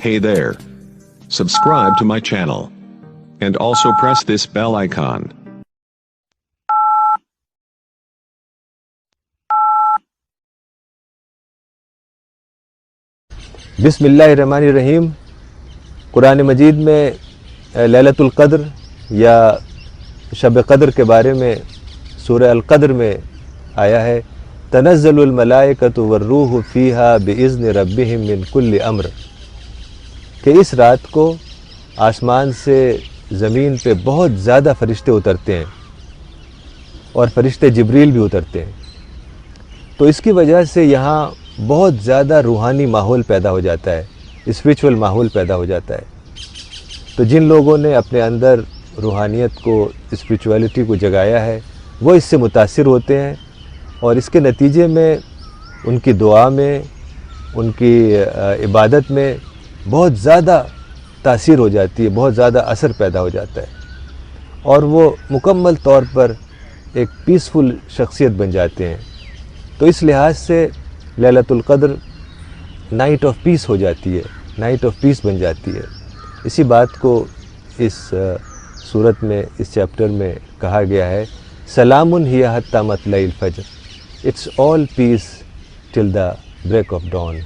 Hey there. Subscribe to my channel. And also press this bell icon. बिस्मिल्लाहिर्रहमानिर्रहीम। कुरान मजीद में लैलतुल क़द्र या शब क़द्र के बारे में सूरह अल-क़द्र में आया है, तनज़्ज़लुल मलाइकतु वर्रूहु फ़ीहा बिइज़्नि रब्बिहिम मिन कुल्लि अम्र, कि इस रात को आसमान से ज़मीन पे बहुत ज़्यादा फ़रिश्ते उतरते हैं और फ़रिश्ते जिब्रील भी उतरते हैं। तो इसकी वजह से यहाँ बहुत ज़्यादा रूहानी माहौल पैदा हो जाता है, स्पिरिचुअल माहौल पैदा हो जाता है। तो जिन लोगों ने अपने अंदर रूहानियत को, स्पिरिचुअलिटी को जगाया है, वो इससे मुतासिर होते हैं और इसके नतीजे में उनकी दुआ में, उनकी इबादत में बहुत ज़्यादा तासीर हो जाती है, बहुत ज़्यादा असर पैदा हो जाता है और वो मुकम्मल तौर पर एक पीसफुल शख्सियत बन जाते हैं। तो इस लिहाज से लैलतुल क़द्र नाइट ऑफ पीस हो जाती है, नाइट ऑफ पीस बन जाती है। इसी बात को इस सूरत में, इस चैप्टर में कहा गया है, सलामुन हिया हत्ता मतलइल फज्र, it's all peace till the break of don.